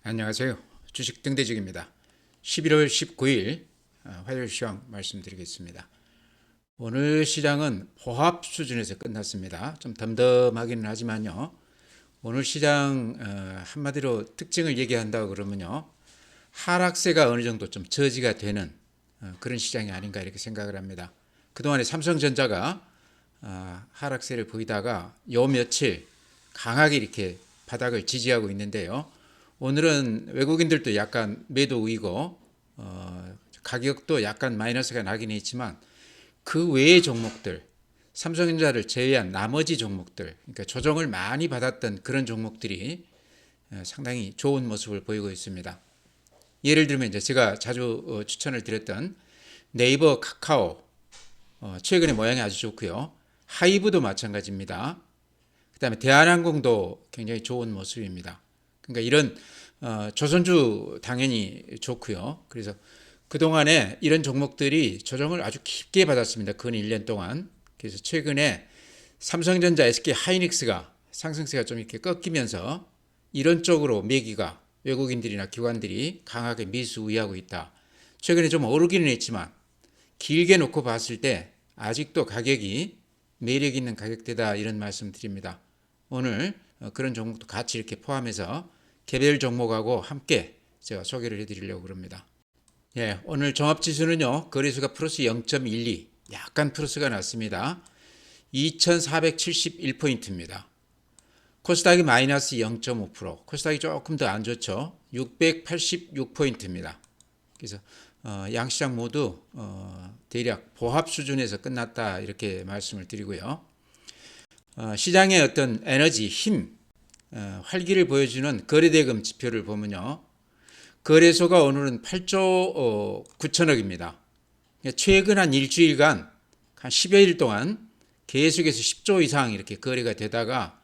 안녕하세요. 주식 등대직입니다. 11월 19일 화요일 시황 말씀드리겠습니다. 오늘 시장은 보합 수준에서 끝났습니다. 좀 덤덤하기는 하지만요. 오늘 시장 한마디로 특징을 얘기한다고 그러면요. 하락세가 어느 정도 좀 저지가 되는 그런 시장이 아닌가 이렇게 생각을 합니다. 그동안에 삼성전자가 하락세를 보이다가 요 며칠 강하게 이렇게 바닥을 지지하고 있는데요. 오늘은 외국인들도 약간 매도 우이고 가격도 약간 마이너스가 나긴 했지만 그 외의 종목들, 삼성전자를 제외한 나머지 종목들, 그러니까 조정을 많이 받았던 그런 종목들이 상당히 좋은 모습을 보이고 있습니다. 예를 들면 이제 제가 자주 추천을 드렸던 네이버, 카카오 최근에 모양이 아주 좋고요. 하이브도 마찬가지입니다. 그다음에 대한항공도 굉장히 좋은 모습입니다. 그러니까 이런 조선주 당연히 좋고요. 그래서 그동안에 이런 종목들이 조정을 아주 깊게 받았습니다. 근 1년 동안. 그래서 최근에 삼성전자, SK 하이닉스가 상승세가 좀 이렇게 꺾이면서 이런 쪽으로 매기가 외국인들이나 기관들이 강하게 미수우위하고 있다. 최근에 좀 오르기는 했지만 길게 놓고 봤을 때 아직도 가격이 매력 있는 가격대다 이런 말씀 드립니다. 오늘 그런 종목도 같이 이렇게 포함해서 개별 종목하고 함께 제가 소개를 해드리려고 그럽니다. 예, 오늘 종합지수는요, 거래소가 플러스 0.12, 약간 플러스가 났습니다. 2471포인트입니다. 코스닥이 마이너스 0.5%, 코스닥이 조금 더 안 좋죠. 686포인트입니다. 그래서 양시장 모두 대략 보합 수준에서 끝났다 이렇게 말씀을 드리고요. 시장의 어떤 에너지, 힘, 활기를 보여주는 거래대금 지표를 보면요. 거래소가 오늘은 8조 9천억입니다. 최근 한 일주일간 한 10여일 동안 계속해서 10조 이상 이렇게 거래가 되다가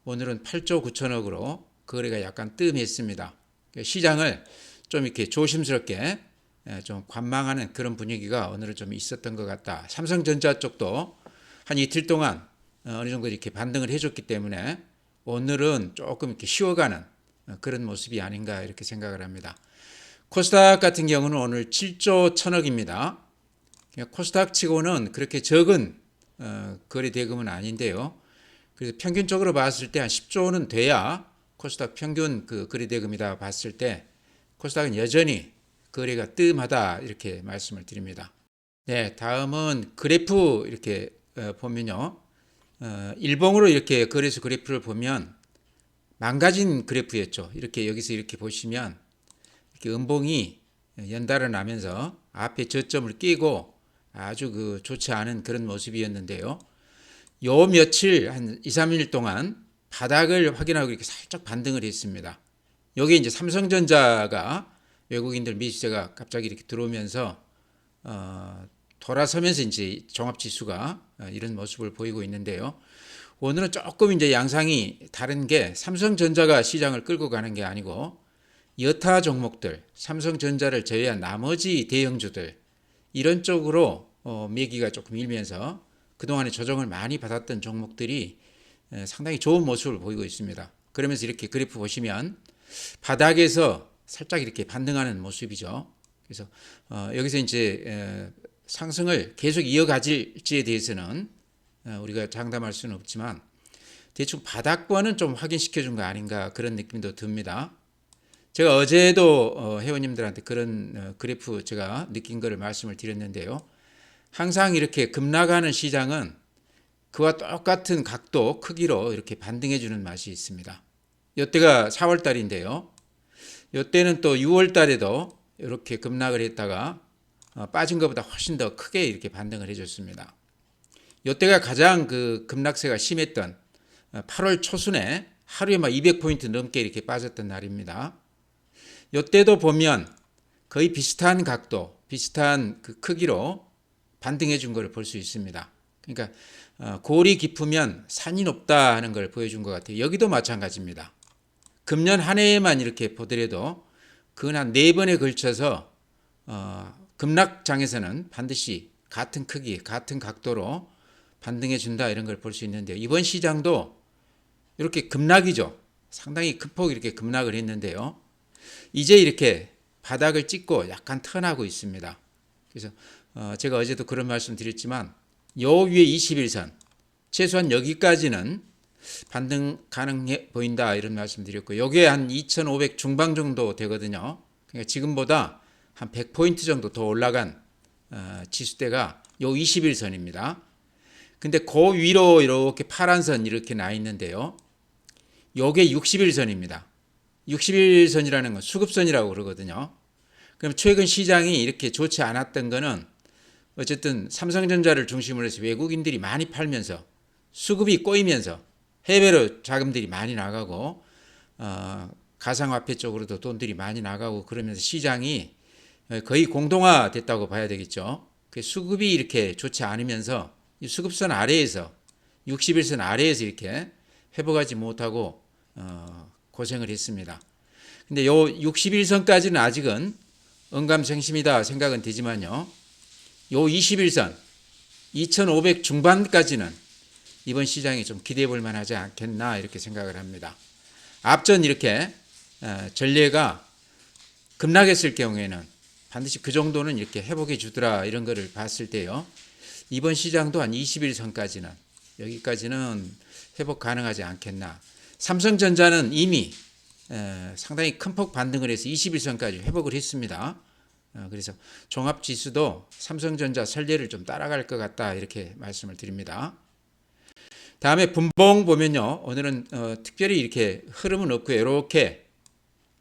오늘은 8조 9천억으로 거래가 약간 뜸했습니다. 시장을 좀 이렇게 조심스럽게 좀 관망하는 그런 분위기가 오늘은 좀 있었던 것 같다. 삼성전자 쪽도 한 이틀 동안 어느 정도 이렇게 반등을 해줬기 때문에 오늘은 조금 이렇게 쉬어가는 그런 모습이 아닌가 이렇게 생각을 합니다. 코스닥 같은 경우는 오늘 7조 1천억입니다. 코스닥 치고는 그렇게 적은 거래 대금은 아닌데요. 그래서 평균적으로 봤을 때 한 10조는 돼야 코스닥 평균 그 거래 대금이다 봤을 때 코스닥은 여전히 거래가 뜸하다 이렇게 말씀을 드립니다. 네, 다음은 그래프 이렇게 보면요. 일봉으로 이렇게 거래소 그래프를 보면 망가진 그래프였죠. 이렇게 여기서 이렇게 보시면 이렇게 음봉이 연달아 나면서 앞에 저점을 끼고 아주 그 좋지 않은 그런 모습이었는데요. 요 며칠 한 2, 3일 동안 바닥을 확인하고 이렇게 살짝 반등을 했습니다. 여기 이제 삼성전자가 외국인들 매수세가 갑자기 이렇게 들어오면서 돌아서면서 이제 종합지수가 이런 모습을 보이고 있는데요. 오늘은 조금 이제 양상이 다른 게 삼성전자가 시장을 끌고 가는 게 아니고 여타 종목들, 삼성전자를 제외한 나머지 대형주들 이런 쪽으로 매기가 조금 일면서 그동안에 조정을 많이 받았던 종목들이 상당히 좋은 모습을 보이고 있습니다. 그러면서 이렇게 그래프 보시면 바닥에서 살짝 이렇게 반등하는 모습이죠. 그래서 여기서 이제 상승을 계속 이어가질지에 대해서는 우리가 장담할 수는 없지만 대충 바닥권은 좀 확인시켜 준 거 아닌가 그런 느낌도 듭니다. 제가 어제도 회원님들한테 그런 그래프 제가 느낀 거를 말씀을 드렸는데요. 항상 이렇게 급락하는 시장은 그와 똑같은 각도, 크기로 이렇게 반등해 주는 맛이 있습니다. 이때가 4월 달인데요. 이때는 또 6월 달에도 이렇게 급락을 했다가 빠진 것보다 훨씬 더 크게 이렇게 반등을 해줬습니다. 이때가 가장 그 급락세가 심했던 8월 초순에 하루에 막 200포인트 넘게 이렇게 빠졌던 날입니다. 이때도 보면 거의 비슷한 각도, 비슷한 그 크기로 반등해 준 걸 볼 수 있습니다. 그러니까 골이 깊으면 산이 높다 하는 걸 보여준 것 같아요. 여기도 마찬가지입니다. 금년 한 해에만 이렇게 보더라도 근 한 4번에 걸쳐서 급락장에서는 반드시 같은 크기, 같은 각도로 반등해 준다 이런 걸 볼 수 있는데요. 이번 시장도 이렇게 급락이죠. 상당히 큰 폭 이렇게 급락을 했는데요. 이제 이렇게 바닥을 찍고 약간 턴하고 있습니다. 그래서 제가 어제도 그런 말씀 드렸지만 요 위에 21선 최소한 여기까지는 반등 가능해 보인다 이런 말씀 드렸고 여기에 한 2500 중방 정도 되거든요. 그러니까 지금보다 한 100포인트 정도 더 올라간 지수대가 요 21선입니다. 근데 그 위로 이렇게 파란 선 이렇게 나 있는데요. 요게 61선입니다. 61선이라는 건 수급선이라고 그러거든요. 그럼 최근 시장이 이렇게 좋지 않았던 거는 어쨌든 삼성전자를 중심으로 해서 외국인들이 많이 팔면서 수급이 꼬이면서 해외로 자금들이 많이 나가고 가상화폐 쪽으로도 돈들이 많이 나가고 그러면서 시장이 거의 공동화됐다고 봐야 되겠죠. 수급이 이렇게 좋지 않으면서 수급선 아래에서 61선 아래에서 이렇게 회복하지 못하고 고생을 했습니다. 근데 요 61선까지는 아직은 언감생심이다 생각은 되지만요. 요 21선 2500 중반까지는 이번 시장이 좀 기대해 볼 만하지 않겠나 이렇게 생각을 합니다. 앞전 이렇게 전례가 급락했을 경우에는 반드시 그 정도는 이렇게 회복해 주더라 이런 거를 봤을 때요. 이번 시장도 한 21선까지는 여기까지는 회복 가능하지 않겠나. 삼성전자는 이미 상당히 큰 폭 반등을 해서 21선까지 회복을 했습니다. 그래서 종합지수도 삼성전자 선례를 좀 따라갈 것 같다 이렇게 말씀을 드립니다. 다음에 분봉 보면요. 오늘은 특별히 이렇게 흐름은 없고 이렇게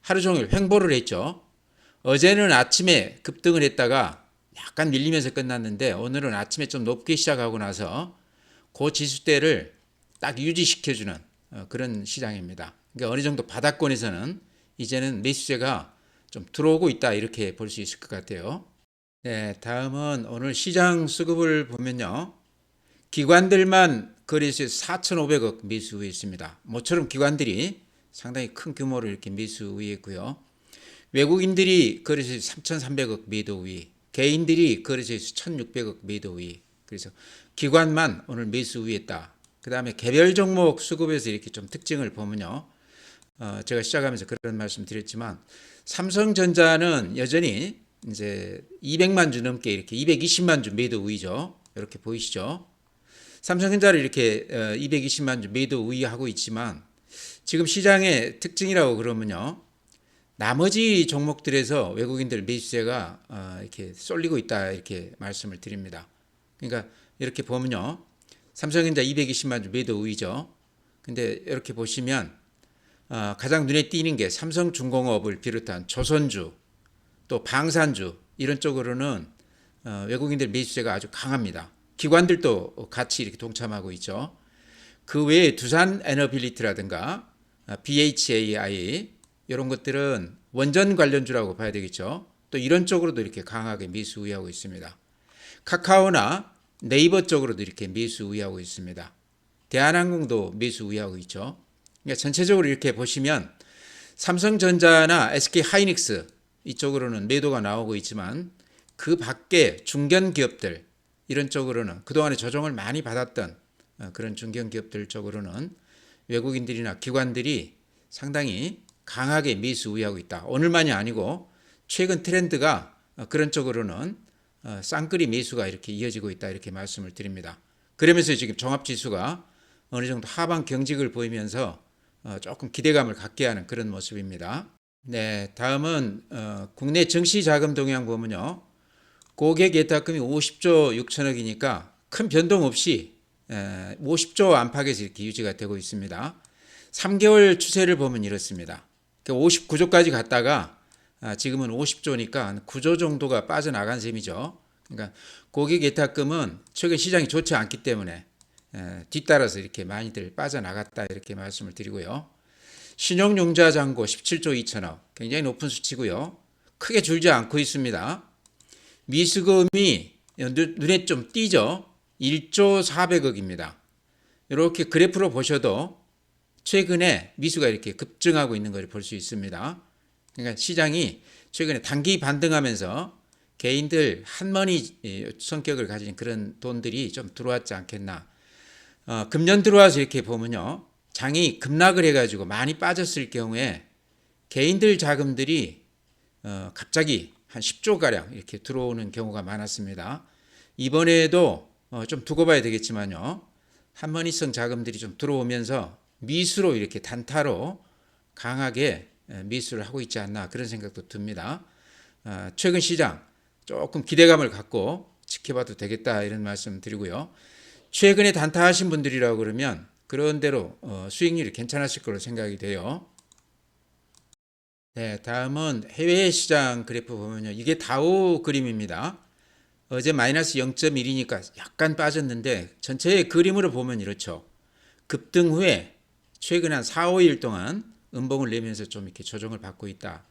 하루 종일 횡보를 했죠. 어제는 아침에 급등을 했다가 약간 밀리면서 끝났는데 오늘은 아침에 좀 높게 시작하고 나서 그 지수대를 딱 유지시켜주는 그런 시장입니다. 그러니까 어느 정도 바닥권에서는 이제는 매수세가 좀 들어오고 있다 이렇게 볼 수 있을 것 같아요. 네, 다음은 오늘 시장 수급을 보면요. 기관들만 거래소에서 4,500억 매수 우위에 있습니다. 모처럼 기관들이 상당히 큰 규모로 이렇게 매수 우위에 있고요. 외국인들이 거래소에서 3,300억 매도 우위, 개인들이 거래소에서 1,600억 매도 우위. 그래서 기관만 오늘 매수 우위했다. 그 다음에 개별 종목 수급에서 이렇게 좀 특징을 보면요. 제가 시작하면서 그런 말씀 드렸지만 삼성전자는 여전히 이제 200만 주 넘게 이렇게 220만 주 매도 우위죠. 이렇게 보이시죠? 삼성전자를 이렇게 220만 주 매도 우위하고 있지만 지금 시장의 특징이라고 그러면요. 나머지 종목들에서 외국인들 매수세가 이렇게 쏠리고 있다 이렇게 말씀을 드립니다. 그러니까 이렇게 보면요. 삼성전자 220만 주 매도 우위죠. 근데 이렇게 보시면 가장 눈에 띄는 게 삼성중공업을 비롯한 조선주 또 방산주 이런 쪽으로는 외국인들 매수세가 아주 강합니다. 기관들도 같이 이렇게 동참하고 있죠. 그 외에 두산 에너빌리티라든가 BHAI 이런 것들은 원전 관련주라고 봐야 되겠죠. 또 이런 쪽으로도 이렇게 강하게 매수 우위하고 있습니다. 카카오나 네이버 쪽으로도 이렇게 매수 우위하고 있습니다. 대한항공도 매수 우위하고 있죠. 그러니까 전체적으로 이렇게 보시면 삼성전자나 SK하이닉스 이쪽으로는 매도가 나오고 있지만 그 밖에 중견기업들 이런 쪽으로는 그동안에 조정을 많이 받았던 그런 중견기업들 쪽으로는 외국인들이나 기관들이 상당히 강하게 매수 우위하고 있다. 오늘만이 아니고 최근 트렌드가 그런 쪽으로는 쌍끌이 매수가 이렇게 이어지고 있다 이렇게 말씀을 드립니다. 그러면서 지금 종합지수가 어느 정도 하방 경직을 보이면서 조금 기대감을 갖게 하는 그런 모습입니다. 네, 다음은 국내 증시 자금 동향 보면요. 고객 예탁금이 50조 6천억이니까 큰 변동 없이 50조 안팎에서 이렇게 유지가 되고 있습니다. 3개월 추세를 보면 이렇습니다. 59조까지 갔다가 지금은 50조니까 한 9조 정도가 빠져나간 셈이죠. 그러니까 고객 예탁금은 최근 시장이 좋지 않기 때문에 뒤따라서 이렇게 많이들 빠져나갔다 이렇게 말씀을 드리고요. 신용융자 잔고 17조 2천억 굉장히 높은 수치고요. 크게 줄지 않고 있습니다. 미수금이 눈에 좀 띄죠. 1조 400억입니다. 이렇게 그래프로 보셔도 최근에 미수가 이렇게 급증하고 있는 걸 볼 수 있습니다. 그러니까 시장이 최근에 단기 반등하면서 개인들 한머니 성격을 가진 그런 돈들이 좀 들어왔지 않겠나. 금년 들어와서 이렇게 보면요. 장이 급락을 해가지고 많이 빠졌을 경우에 개인들 자금들이 갑자기 한 10조 가량 이렇게 들어오는 경우가 많았습니다. 이번에도 좀 두고 봐야 되겠지만요. 한머니성 자금들이 좀 들어오면서 미수로 이렇게 단타로 강하게 미수를 하고 있지 않나 그런 생각도 듭니다. 최근 시장 조금 기대감을 갖고 지켜봐도 되겠다 이런 말씀 드리고요. 최근에 단타하신 분들이라고 그러면 그런 대로 수익률이 괜찮았을 거로 생각이 돼요. 네, 다음은 해외 시장 그래프 보면요. 이게 다우 그림입니다. 어제 마이너스 0.1이니까 약간 빠졌는데 전체의 그림으로 보면 이렇죠. 급등 후에 최근 한 4, 5일 동안 음봉을 내면서 좀 이렇게 조정을 받고 있다.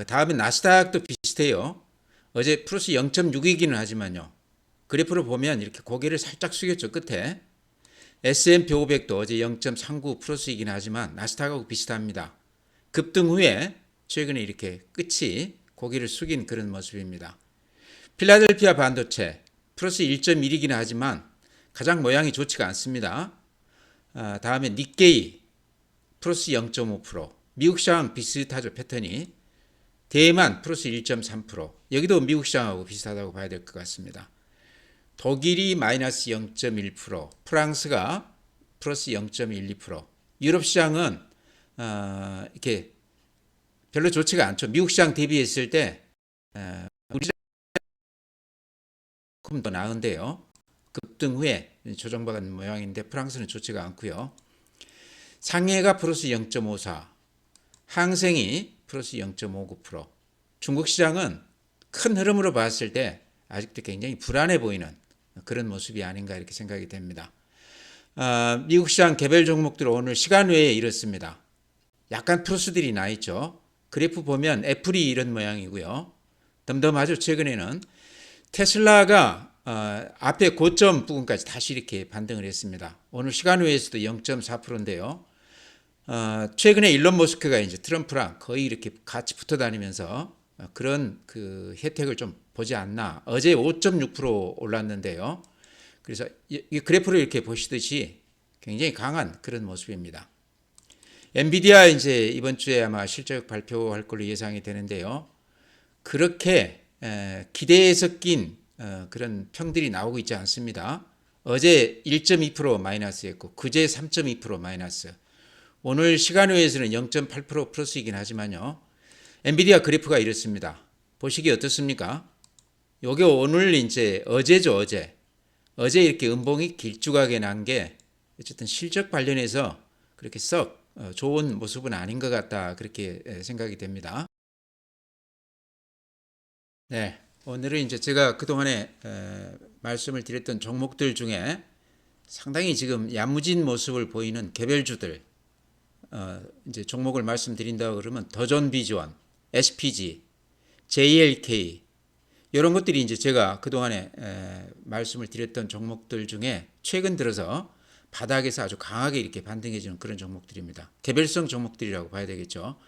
다음에 나스닥도 비슷해요. 어제 플러스 0.6이기는 하지만요. 그래프로 보면 이렇게 고개를 살짝 숙였죠. 끝에. S&P 500도 어제 0.39 플러스이긴 하지만 나스닥하고 비슷합니다. 급등 후에 최근에 이렇게 끝이 고개를 숙인 그런 모습입니다. 필라델피아 반도체 플러스 1.1이긴 하지만 가장 모양이 좋지가 않습니다. 다음에 니케이 플러스 0.5%, 미국 시장 비슷하죠 패턴이. 대만 플러스 1.3%, 여기도 미국 시장하고 비슷하다고 봐야 될 것 같습니다. 독일이 마이너스 0.1%, 프랑스가 플러스 0.12%, 유럽 시장은 이렇게 별로 좋지가 않죠. 미국 시장 대비했을 때 우리 시장 조금 더 나은데요. 급등 후에 조정받은 모양인데 프랑스는 좋지가 않고요. 상해가 플러스 0.54, 항생이 플러스 0.59%. 중국 시장은 큰 흐름으로 봤을 때 아직도 굉장히 불안해 보이는 그런 모습이 아닌가 이렇게 생각이 됩니다. 미국 시장 개별 종목들 오늘 시간 외에 이렇습니다. 약간 플러스들이 나 있죠. 그래프 보면 애플이 이런 모양이고요. 덤덤하죠. 최근에는 테슬라가 앞에 고점 부분까지 다시 이렇게 반등을 했습니다. 오늘 시간 외에서도 0.4%인데요. 최근에 일론 머스크가 이제 트럼프랑 거의 이렇게 같이 붙어 다니면서 그런 그 혜택을 좀 보지 않나. 어제 5.6% 올랐는데요. 그래서 이 그래프를 이렇게 보시듯이 굉장히 강한 그런 모습입니다. 엔비디아 이제 이번 주에 아마 실적 발표할 걸로 예상이 되는데요. 그렇게 기대에 섞인 그런 평들이 나오고 있지 않습니다. 어제 1.2% 마이너스였고 그제 3.2% 마이너스. 오늘 시간 외에서는 0.8% 플러스이긴 하지만요. 엔비디아 그래프가 이렇습니다. 보시기 어떻습니까? 요게 오늘 이제 어제죠, 어제. 어제 이렇게 음봉이 길쭉하게 난 게 어쨌든 실적 관련해서 그렇게 썩 좋은 모습은 아닌 것 같다. 그렇게 생각이 됩니다. 네. 오늘은 이제 제가 그동안에 말씀을 드렸던 종목들 중에 상당히 지금 야무진 모습을 보이는 개별주들 이제 종목을 말씀드린다고 그러면 더존비전, SPG, JLK 이런 것들이 이제 제가 그동안에 말씀을 드렸던 종목들 중에 최근 들어서 바닥에서 아주 강하게 이렇게 반등해주는 그런 종목들입니다. 개별성 종목들이라고 봐야 되겠죠.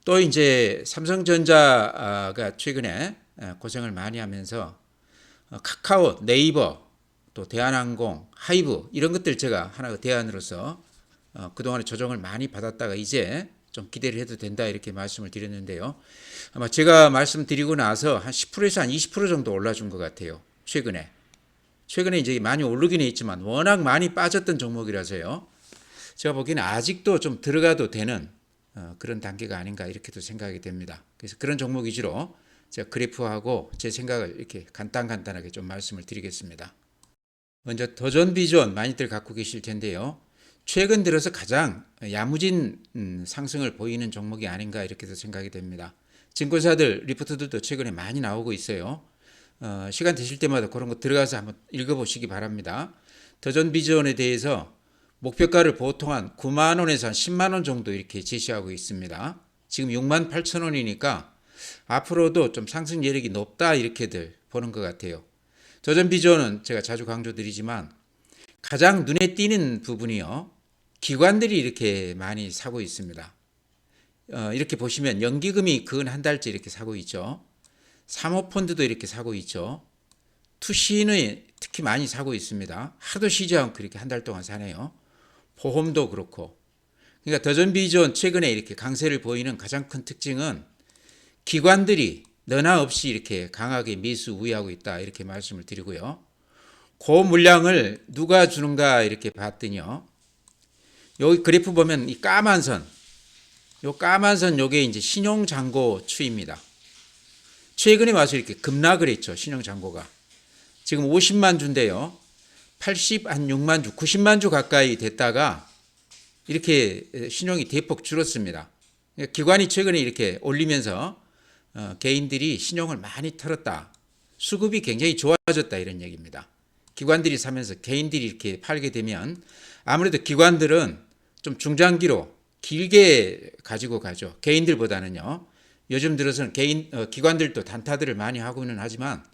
또 이제 삼성전자가 최근에 고생을 많이 하면서 카카오, 네이버, 또 대한항공, 하이브 이런 것들 제가 하나 대안으로서 그동안에 조정을 많이 받았다가 이제 좀 기대를 해도 된다 이렇게 말씀을 드렸는데요. 아마 제가 말씀드리고 나서 한 10%에서 한 20% 정도 올라준 것 같아요. 최근에 이제 많이 오르긴 했지만 워낙 많이 빠졌던 종목이라서요. 제가 보기에는 아직도 좀 들어가도 되는 그런 단계가 아닌가 이렇게도 생각이 됩니다. 그래서 그런 종목 위주로 제가 그래프하고 제 생각을 이렇게 간단하게 좀 말씀을 드리겠습니다. 먼저 더존비전 많이들 갖고 계실 텐데요. 최근 들어서 가장 야무진 상승을 보이는 종목이 아닌가 이렇게도 생각이 됩니다. 증권사들 리포트들도 최근에 많이 나오고 있어요. 시간 되실 때마다 그런 거 들어가서 한번 읽어보시기 바랍니다. 더존비전에 대해서 목표가를 보통 한 9만 원에서 한 10만 원 정도 이렇게 제시하고 있습니다. 지금 6만 8천 원이니까 앞으로도 좀 상승 여력이 높다 이렇게들 보는 것 같아요. 더존비전은 제가 자주 강조드리지만 가장 눈에 띄는 부분이요. 기관들이 이렇게 많이 사고 있습니다. 이렇게 보시면 연기금이 근 한 달째 이렇게 사고 있죠. 사모펀드도 이렇게 사고 있죠. 투신의 특히 많이 사고 있습니다. 하도 쉬지 않고 이렇게 한 달 동안 사네요. 보험도 그렇고. 그러니까 더존비존 최근에 이렇게 강세를 보이는 가장 큰 특징은 기관들이 너나 없이 이렇게 강하게 매수 우위하고 있다 이렇게 말씀을 드리고요. 그 물량을 누가 주는가 이렇게 봤더니요. 여기 그래프 보면 이 까만 선, 요 까만 선 요게 이제 신용잔고 추입니다. 최근에 와서 이렇게 급락을 했죠. 신용잔고가. 지금 50만 주인데요. 80, 한 6만 주, 90만 주 가까이 됐다가 이렇게 신용이 대폭 줄었습니다. 기관이 최근에 이렇게 올리면서 개인들이 신용을 많이 털었다. 수급이 굉장히 좋아졌다 이런 얘기입니다. 기관들이 사면서 개인들이 이렇게 팔게 되면 아무래도 기관들은 좀 중장기로 길게 가지고 가죠. 개인들보다는요. 요즘 들어서는 기관들도 단타들을 많이 하고는 하지만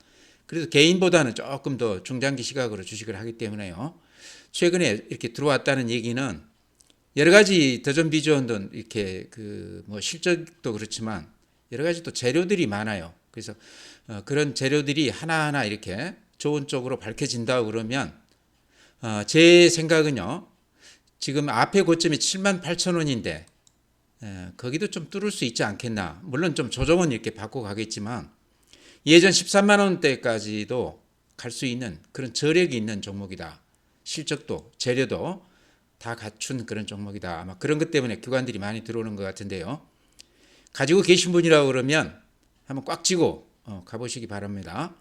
그래도 개인보다는 조금 더 중장기 시각으로 주식을 하기 때문에요. 최근에 이렇게 들어왔다는 얘기는 여러 가지 더존비존도 이렇게 뭐 실적도 그렇지만 여러 가지 또 재료들이 많아요. 그래서 그런 재료들이 하나하나 이렇게 좋은 쪽으로 밝혀진다 그러면 제 생각은요. 지금 앞에 고점이 78,000원인데 거기도 좀 뚫을 수 있지 않겠나. 물론 좀 조정은 이렇게 받고 가겠지만 예전 13만 원대까지도 갈 수 있는 그런 저력이 있는 종목이다. 실적도 재료도 다 갖춘 그런 종목이다. 아마 그런 것 때문에 기관들이 많이 들어오는 것 같은데요. 가지고 계신 분이라고 그러면 한번 꽉 쥐고 가보시기 바랍니다.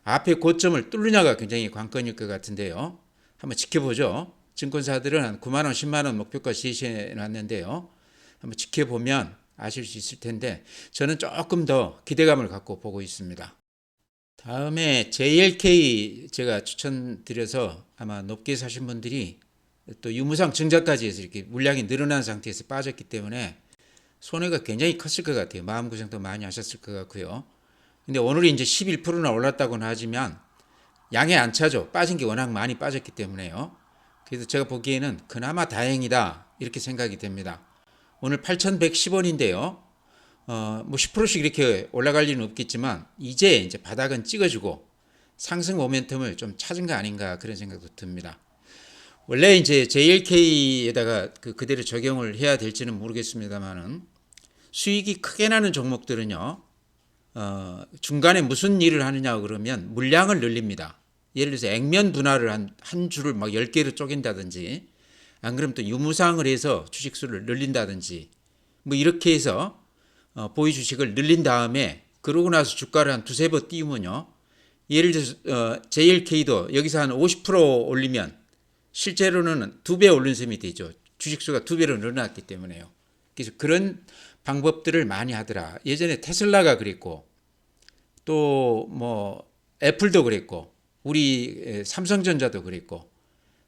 앞에 고점을 뚫느냐가 굉장히 관건일 것 같은데요. 한번 지켜보죠. 증권사들은 한 9만 원, 10만 원 목표가지 제시해 놨는데요. 한번 지켜보면 아실 수 있을 텐데 저는 조금 더 기대감을 갖고 보고 있습니다. 다음에 JLK 제가 추천드려서 아마 높게 사신 분들이 또 유무상 증자까지 해서 이렇게 물량이 늘어난 상태에서 빠졌기 때문에 손해가 굉장히 컸을 것 같아요. 마음고생도 많이 하셨을 것 같고요. 근데 오늘이 이제 11%나 올랐다고는 하지만 양에 안 차죠. 빠진 게 워낙 많이 빠졌기 때문에요. 그래서 제가 보기에는 그나마 다행이다 이렇게 생각이 됩니다. 오늘 8,110원인데요. 뭐 10%씩 이렇게 올라갈 리는 없겠지만 이제 바닥은 찍어주고 상승 모멘텀을 좀 찾은 거 아닌가 그런 생각도 듭니다. 원래 이제 JLK에다가 그대로 적용을 해야 될지는 모르겠습니다만은 수익이 크게 나는 종목들은요. 중간에 무슨 일을 하느냐 그러면 물량을 늘립니다. 예를 들어서 액면 분할을 한 줄을 막 10개로 쪼갠다든지 안 그러면 또 유무상을 해서 주식수를 늘린다든지 뭐 이렇게 해서 보유 주식을 늘린 다음에 그러고 나서 주가를 한 두세 번 띄우면요. 예를 들어서 JLK도 여기서 한 50% 올리면 실제로는 2배 올린 셈이 되죠. 주식수가 2배로 늘어났기 때문에요. 그래서 그런 방법들을 많이 하더라. 예전에 테슬라가 그랬고 또 뭐 애플도 그랬고 우리 삼성전자도 그랬고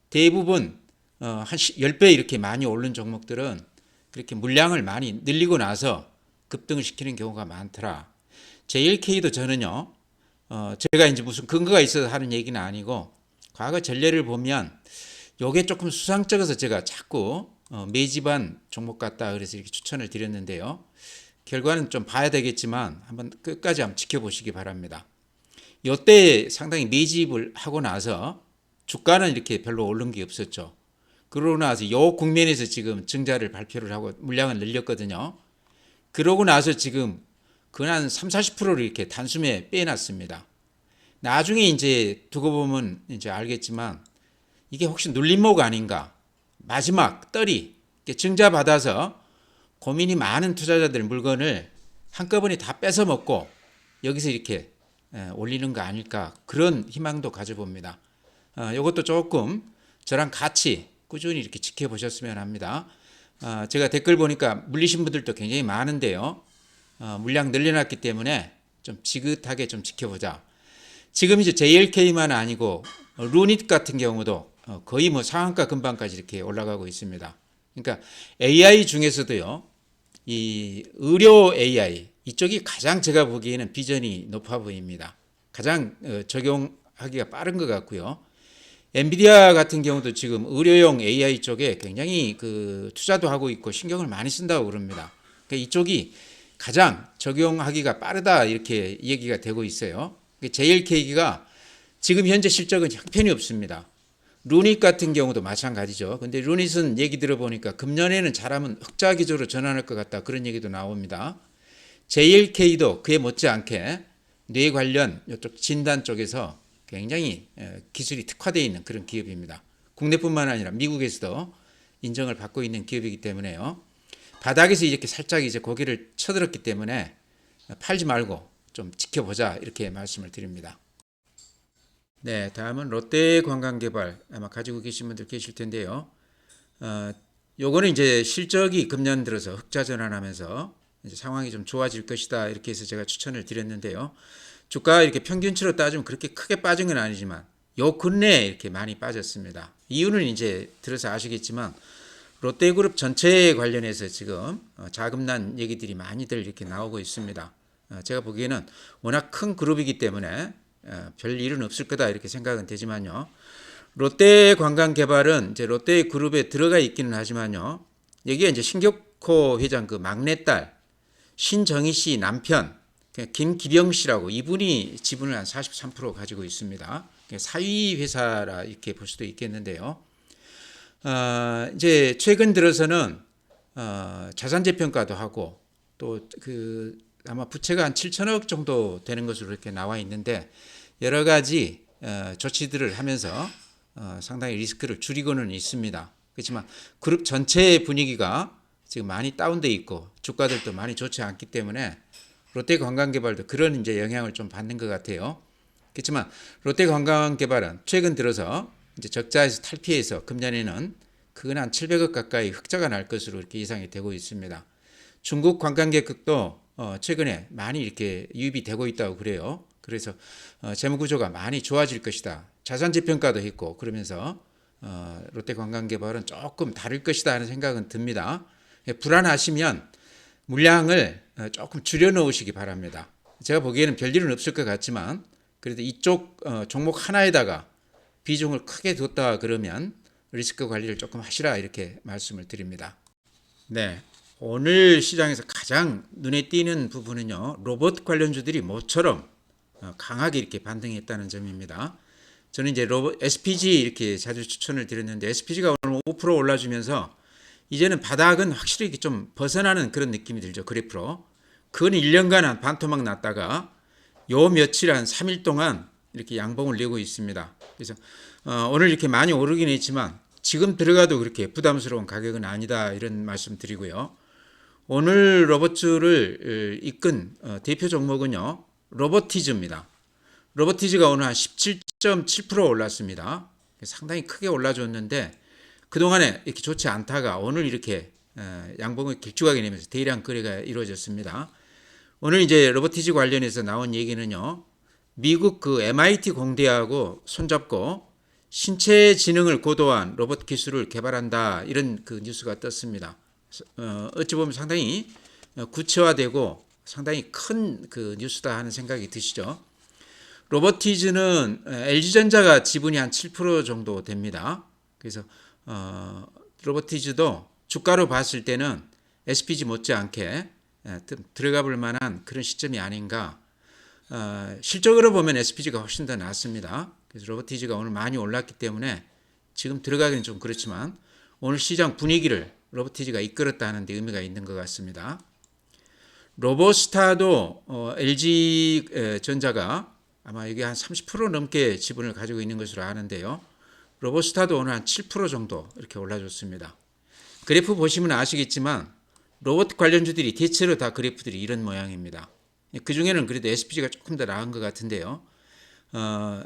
대부분 한 10배 이렇게 많이 오른 종목들은 그렇게 물량을 많이 늘리고 나서 급등을 시키는 경우가 많더라. JLK도 저는요. 제가 이제 무슨 근거가 있어서 하는 얘기는 아니고 과거 전례를 보면 요게 조금 수상쩍어서 제가 자꾸 매집한 종목 같다 그래서 이렇게 추천을 드렸는데요. 결과는 좀 봐야 되겠지만 한번 끝까지 한번 지켜보시기 바랍니다. 요때 상당히 매집을 하고 나서 주가는 이렇게 별로 오른 게 없었죠. 그러고 나서 요 국면에서 지금 증자를 발표를 하고 물량을 늘렸거든요. 그러고 나서 지금 근한 3, 40%를 이렇게 단숨에 빼놨습니다. 나중에 이제 두고 보면 이제 알겠지만 이게 혹시 눌림목 아닌가? 마지막 떨이 증자 받아서 고민이 많은 투자자들 물건을 한꺼번에 다 뺏어 먹고 여기서 이렇게 올리는 거 아닐까? 그런 희망도 가져봅니다. 이것도 조금 저랑 같이 꾸준히 이렇게 지켜보셨으면 합니다. 제가 댓글 보니까 물리신 분들도 굉장히 많은데요. 물량 늘려놨기 때문에 좀 지긋하게 좀 지켜보자. 지금 이제 JLK만 아니고 루닛 같은 경우도 거의 뭐 상한가 근방까지 이렇게 올라가고 있습니다. 그러니까 AI 중에서도요, 이 의료 AI 이쪽이 가장 제가 보기에는 비전이 높아 보입니다. 가장 적용하기가 빠른 것 같고요. 엔비디아 같은 경우도 지금 의료용 AI 쪽에 굉장히 투자도 하고 있고 신경을 많이 쓴다고 그럽니다. 그러니까 이쪽이 가장 적용하기가 빠르다 이렇게 얘기가 되고 있어요. JLK가 지금 현재 실적은 형편이 없습니다. 루닛 같은 경우도 마찬가지죠. 근데 루닛은 얘기 들어보니까 금년에는 잘하면 흑자 기조로 전환할 것 같다. 그런 얘기도 나옵니다. JLK도 그에 못지않게 뇌 관련 이쪽 진단 쪽에서 굉장히 기술이 특화되어 있는 그런 기업입니다. 국내뿐만 아니라 미국에서도 인정을 받고 있는 기업이기 때문에요. 바닥에서 이렇게 살짝 이제 고개를 쳐들었기 때문에 팔지 말고 좀 지켜보자 이렇게 말씀을 드립니다. 네, 다음은 롯데관광개발 아마 가지고 계신 분들 계실 텐데요. 요거는 이제 실적이 금년 들어서 흑자 전환하면서 이제 상황이 좀 좋아질 것이다 이렇게 해서 제가 추천을 드렸는데요. 주가 이렇게 평균치로 따지면 그렇게 크게 빠진 건 아니지만 요 근래에 이렇게 많이 빠졌습니다. 이유는 이제 들어서 아시겠지만 롯데그룹 전체에 관련해서 지금 자금난 얘기들이 많이들 이렇게 나오고 있습니다. 제가 보기에는 워낙 큰 그룹이기 때문에 별 일은 없을 거다 이렇게 생각은 되지만요. 롯데관광개발은 이제 롯데그룹에 들어가 있기는 하지만요. 여기에 이제 신격호 회장 그 막내딸 신정희 씨 남편 김기병 씨라고 이분이 지분을 한 43% 가지고 있습니다. 사위 회사라 이렇게 볼 수도 있겠는데요. 이제 최근 들어서는 자산 재평가도 하고 또 그 아마 부채가 한 7천억 정도 되는 것으로 이렇게 나와 있는데 여러 가지 조치들을 하면서 상당히 리스크를 줄이고는 있습니다. 그렇지만 그룹 전체의 분위기가 지금 많이 다운돼 있고 주가들도 많이 좋지 않기 때문에 롯데관광개발도 그런 이제 영향을 좀 받는 것 같아요. 그렇지만 롯데관광개발은 최근 들어서 이제 적자에서 탈피해서 금년에는 그건 한 700억 가까이 흑자가 날 것으로 이렇게 예상이 되고 있습니다. 중국 관광객도 최근에 많이 이렇게 유입이 되고 있다고 그래요. 그래서 재무구조가 많이 좋아질 것이다. 자산 재평가도 했고 그러면서 롯데관광개발은 조금 다를 것이다 하는 생각은 듭니다. 불안하시면 물량을 조금 줄여 놓으시기 바랍니다. 제가 보기에는 별일은 없을 것 같지만 그래도 이쪽 종목 하나에다가 비중을 크게 뒀다 그러면 리스크 관리를 조금 하시라 이렇게 말씀을 드립니다. 네, 오늘 시장에서 가장 눈에 띄는 부분은요. 로봇 관련주들이 모처럼 강하게 이렇게 반등했다는 점입니다. 저는 이제 SPG 이렇게 자주 추천을 드렸는데 SPG가 오늘 5% 올라주면서 이제는 바닥은 확실히 이렇게 좀 벗어나는 그런 느낌이 들죠. 그래프로. 근 1년간 한 반토막 났다가 요 며칠 한 3일 동안 이렇게 양봉을 내고 있습니다. 그래서 오늘 이렇게 많이 오르긴 했지만 지금 들어가도 그렇게 부담스러운 가격은 아니다 이런 말씀 드리고요. 오늘 로봇주를 이끈 대표 종목은요. 로보티즈입니다. 로보티즈가 오늘 한 17.7% 올랐습니다. 상당히 크게 올라줬는데 그동안에 이렇게 좋지 않다가 오늘 이렇게 양봉을 길쭉하게 내면서 대량 거래가 이루어졌습니다. 오늘 이제 로보티즈 관련해서 나온 얘기는요. 미국 그 MIT 공대하고 손잡고 신체 지능을 고도화한 로봇 기술을 개발한다 이런 그 뉴스가 떴습니다. 어찌 보면 상당히 구체화되고 상당히 큰 그 뉴스다 하는 생각이 드시죠. 로보티즈는 LG전자가 지분이 한 7% 정도 됩니다. 그래서 로보티즈도 주가로 봤을 때는 SPG 못지않게 들어가 볼 만한 그런 시점이 아닌가. 실적으로 보면 SPG가 훨씬 더 낫습니다. 그래서 로보티즈가 오늘 많이 올랐기 때문에 지금 들어가기는 좀 그렇지만 오늘 시장 분위기를 로보티즈가 이끌었다는 데 의미가 있는 것 같습니다. 로보스타도 LG전자가 아마 이게 한 30% 넘게 지분을 가지고 있는 것으로 아는데요. 로보스타도 오늘 한 7% 정도 이렇게 올라줬습니다. 그래프 보시면 아시겠지만 로봇 관련주들이 대체로 다 그래프들이 이런 모양입니다. 그 중에는 그래도 SPG가 조금 더 나은 것 같은데요.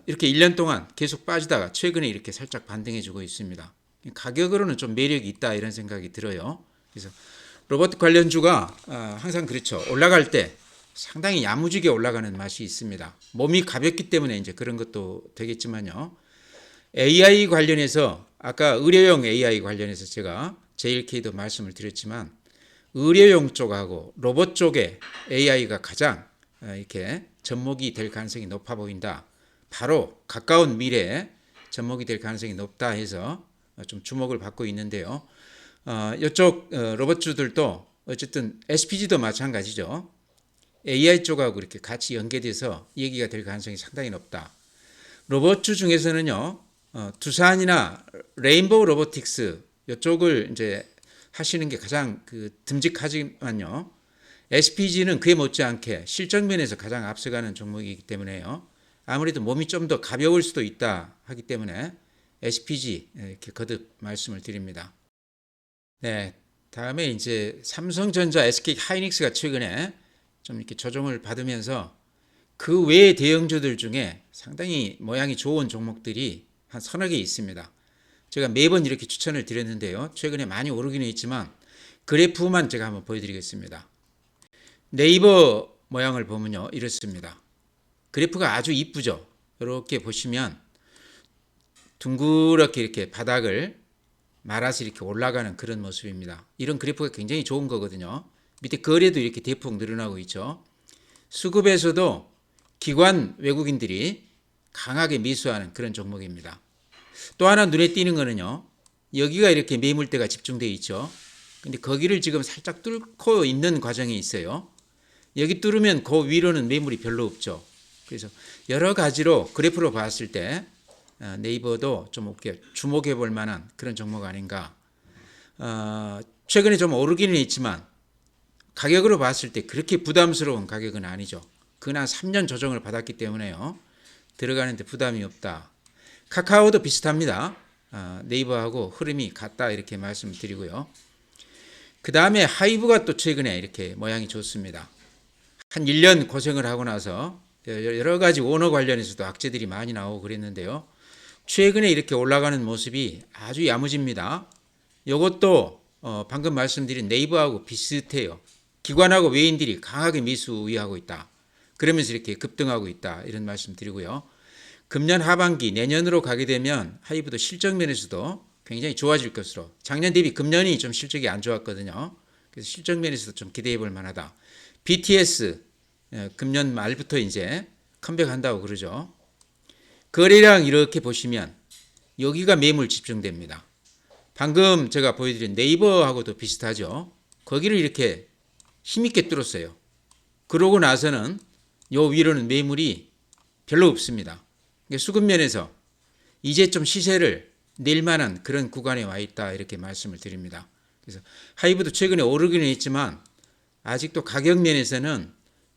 이렇게 1년 동안 계속 빠지다가 최근에 이렇게 살짝 반등해주고 있습니다. 가격으로는 좀 매력이 있다 이런 생각이 들어요. 그래서 로봇 관련주가 항상 그렇죠. 올라갈 때 상당히 야무지게 올라가는 맛이 있습니다. 몸이 가볍기 때문에 이제 그런 것도 되겠지만요. AI 관련해서 아까 의료용 AI 관련해서 제가 JLK도 말씀을 드렸지만 의료용 쪽하고 로봇 쪽에 AI가 가장 이렇게 접목이 될 가능성이 높아 보인다. 바로 가까운 미래에 접목이 될 가능성이 높다 해서 좀 주목을 받고 있는데요. 이쪽 로봇주들도 어쨌든 SPG도 마찬가지죠. AI 쪽하고 이렇게 같이 연계돼서 얘기가 될 가능성이 상당히 높다. 로봇주 중에서는요. 두산이나 레인보우 로보틱스 이쪽을 이제 하시는 게 가장 듬직하지만요. SPG는 그에 못지않게 실적 면에서 가장 앞서가는 종목이기 때문에요. 아무래도 몸이 좀 더 가벼울 수도 있다 하기 때문에 SPG 이렇게 거듭 말씀을 드립니다. 네, 다음에 이제 삼성전자, SK 하이닉스가 최근에 좀 이렇게 조정을 받으면서 그 외의 대형주들 중에 상당히 모양이 좋은 종목들이 한 서너 개 있습니다. 제가 매번 이렇게 추천을 드렸는데요. 최근에 많이 오르기는 했지만 그래프만 제가 한번 보여드리겠습니다. 네이버 모양을 보면요, 이렇습니다. 그래프가 아주 이쁘죠. 이렇게 보시면 둥그렇게 이렇게 바닥을 말아서 이렇게 올라가는 그런 모습입니다. 이런 그래프가 굉장히 좋은 거거든요. 밑에 거래도 이렇게 대폭 늘어나고 있죠. 수급에서도 기관 외국인들이 강하게 매수하는 그런 종목입니다. 또 하나 눈에 띄는 거는요, 여기가 이렇게 매물대가 집중되어 있죠. 근데 거기를 지금 살짝 뚫고 있는 과정이 있어요. 여기 뚫으면 그 위로는 매물이 별로 없죠. 그래서 여러 가지로 그래프로 봤을 때 네이버도 좀 주목해 볼 만한 그런 종목 아닌가. 최근에 좀 오르기는 했지만 가격으로 봤을 때 그렇게 부담스러운 가격은 아니죠. 그간 3년 조정을 받았기 때문에요. 들어가는데 부담이 없다. 카카오도 비슷합니다. 네이버하고 흐름이 같다 이렇게 말씀드리고요. 그 다음에 하이브가 또 최근에 이렇게 모양이 좋습니다. 한 1년 고생을 하고 나서 여러 가지 오너 관련해서도 악재들이 많이 나오고 그랬는데요. 최근에 이렇게 올라가는 모습이 아주 야무집니다. 이것도 방금 말씀드린 네이버하고 비슷해요. 기관하고 외인들이 강하게 매수 우위하고 있다. 그러면서 이렇게 급등하고 있다. 이런 말씀 드리고요. 금년 하반기 내년으로 가게 되면 하이브도 실적 면에서도 굉장히 좋아질 것으로, 작년 대비 금년이 좀 실적이 안 좋았거든요. 그래서 실적 면에서도 좀 기대해 볼 만하다. BTS 금년 말부터 이제 컴백한다고 그러죠. 거래량 이렇게 보시면 여기가 매물 집중됩니다. 방금 제가 보여드린 네이버하고도 비슷하죠. 거기를 이렇게 힘있게 뚫었어요. 그러고 나서는 요 위로는 매물이 별로 없습니다. 수급면에서 이제 좀 시세를 낼 만한 그런 구간에 와 있다 이렇게 말씀을 드립니다. 그래서 하이브도 최근에 오르기는 했지만 아직도 가격 면에서는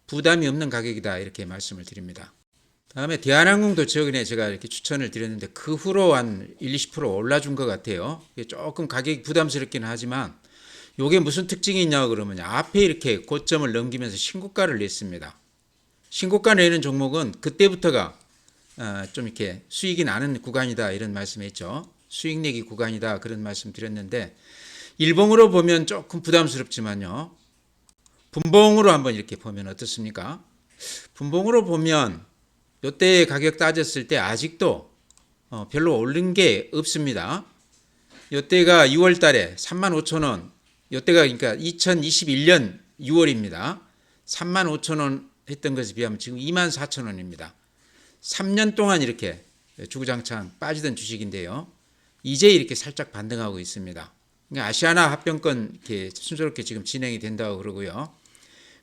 부담이 없는 가격이다 이렇게 말씀을 드립니다. 다음에 대한항공도 최근에 제가 이렇게 추천을 드렸는데 그 후로 한 1-20% 올라준 것 같아요. 조금 가격이 부담스럽기는 하지만 이게 무슨 특징이 있냐고 그러면 앞에 이렇게 고점을 넘기면서 신고가를 냈습니다. 신고가 내는 종목은 그때부터가 좀 이렇게 수익이 나는 구간이다 이런 말씀했죠. 수익 내기 구간이다 그런 말씀 드렸는데 일봉으로 보면 조금 부담스럽지만요. 분봉으로 한번 이렇게 보면 어떻습니까? 분봉으로 보면 이때 가격 따졌을 때 아직도 별로 오른 게 없습니다. 이때가 6월 달에 35,000원, 이때가 그러니까 2021년 6월입니다. 35,000원 했던 것에 비하면 지금 24,000원입니다. 3년 동안 이렇게 주구장창 빠지던 주식인데요. 이제 이렇게 살짝 반등하고 있습니다. 그러니까 아시아나 합병권 이렇게 순조롭게 지금 진행이 된다고 그러고요.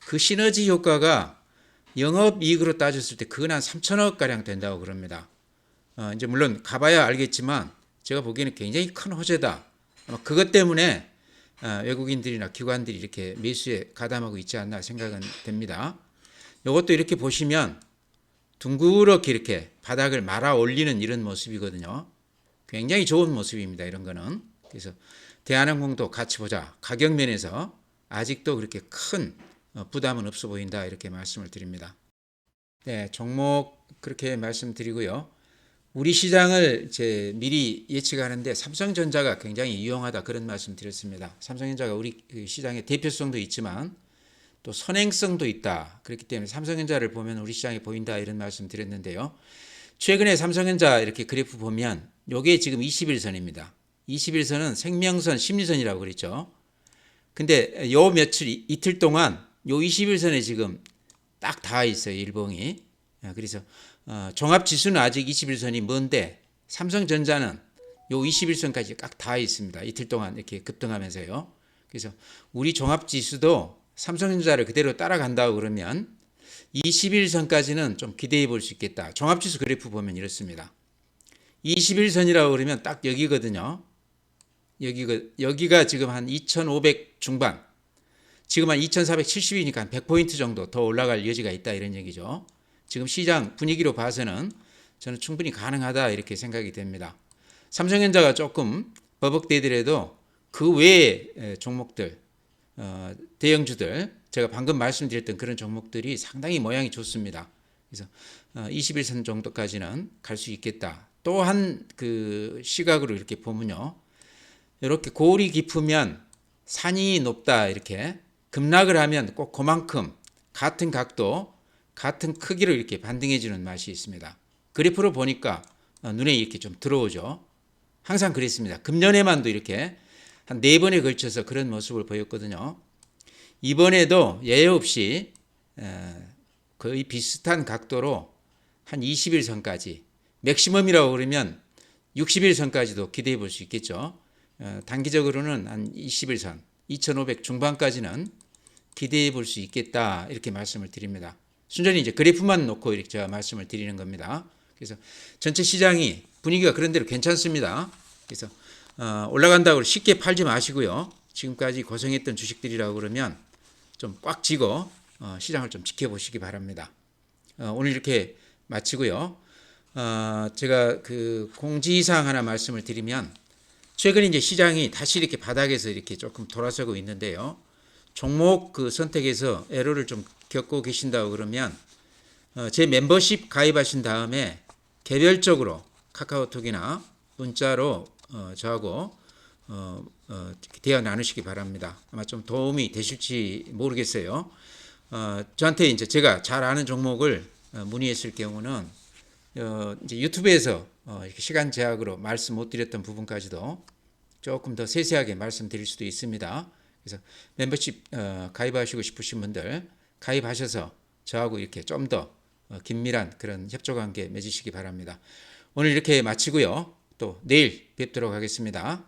그 시너지 효과가 영업이익으로 따졌을 때 그건 한 3천억 가량 된다고 그럽니다. 이제 물론 가봐야 알겠지만 제가 보기에는 굉장히 큰 호재다. 그것 때문에 외국인들이나 기관들이 이렇게 매수에 가담하고 있지 않나 생각은 됩니다. 이것도 이렇게 보시면 둥그렇게 이렇게 바닥을 말아 올리는 이런 모습이거든요. 굉장히 좋은 모습입니다. 이런 거는. 그래서 대한항공도 같이 보자. 가격 면에서 아직도 그렇게 큰 부담은 없어 보인다. 이렇게 말씀을 드립니다. 네, 종목 그렇게 말씀드리고요. 우리 시장을 이제 미리 예측하는데 삼성전자가 굉장히 유용하다 그런 말씀 드렸습니다. 삼성전자가 우리 시장의 대표성도 있지만 또 선행성도 있다. 그렇기 때문에 삼성전자를 보면 우리 시장에 보인다 이런 말씀 드렸는데요. 최근에 삼성전자 이렇게 그래프 보면 요게 지금 21선입니다. 21선은 생명선, 심리선이라고 그랬죠. 근데 요 며칠 이틀 동안 요 21선에 지금 딱 닿아 있어요. 일봉이. 그래서 종합지수는 아직 21선이 먼데 삼성전자는 요 21선까지 딱 닿아 있습니다. 이틀 동안 이렇게 급등하면서요. 그래서 우리 종합지수도 삼성전자를 그대로 따라간다고 그러면 21선까지는 좀 기대해 볼 수 있겠다. 종합지수 그래프 보면 이렇습니다. 21선이라고 그러면 딱 여기거든요. 여기가 지금 한 2,500 중반, 지금 한 2,470이니까 한 100포인트 정도 더 올라갈 여지가 있다 이런 얘기죠. 지금 시장 분위기로 봐서는 저는 충분히 가능하다 이렇게 생각이 됩니다. 삼성전자가 조금 버벅대더라도 그 외의 종목들, 대형주들, 제가 방금 말씀드렸던 그런 종목들이 상당히 모양이 좋습니다. 그래서 21선 정도까지는 갈 수 있겠다. 또한 그 시각으로 이렇게 보면요, 이렇게 고울이 깊으면 산이 높다, 이렇게 급락을 하면 꼭 그만큼 같은 각도, 같은 크기로 이렇게 반등해 주는 맛이 있습니다. 그래프로 보니까 눈에 이렇게 좀 들어오죠. 항상 그랬습니다. 금년에만도 이렇게 한 4번에 걸쳐서 그런 모습을 보였거든요. 이번에도 예외 없이 거의 비슷한 각도로 한 21선까지, 맥시멈이라고 그러면 61선까지도 기대해 볼 수 있겠죠. 단기적으로는 한 21선, 2,500 중반까지는 기대해 볼 수 있겠다 이렇게 말씀을 드립니다. 순전히 이제 그래프만 놓고 이렇게 제가 말씀을 드리는 겁니다. 그래서 전체 시장이 분위기가 그런 대로 괜찮습니다. 그래서 올라간다고 쉽게 팔지 마시고요. 지금까지 고생했던 주식들이라고 그러면 좀 꽉 쥐고 시장을 좀 지켜보시기 바랍니다. 오늘 이렇게 마치고요. 제가 그 공지사항 하나 말씀을 드리면, 최근에 이제 시장이 다시 이렇게 바닥에서 이렇게 조금 돌아서고 있는데요. 종목 그 선택에서 에러를 좀 겪고 계신다고 그러면 제 멤버십 가입하신 다음에 개별적으로 카카오톡이나 문자로 저하고 대화 나누시기 바랍니다. 아마 좀 도움이 되실지 모르겠어요. 저한테 이제 제가 잘 아는 종목을 문의했을 경우는 이제 유튜브에서 이렇게 시간 제약으로 말씀 못 드렸던 부분까지도 조금 더 세세하게 말씀드릴 수도 있습니다. 그래서 멤버십 가입하시고 싶으신 분들 가입하셔서 저하고 이렇게 좀 더 긴밀한 그런 협조관계 맺으시기 바랍니다. 오늘 이렇게 마치고요. 또 내일 뵙도록 하겠습니다.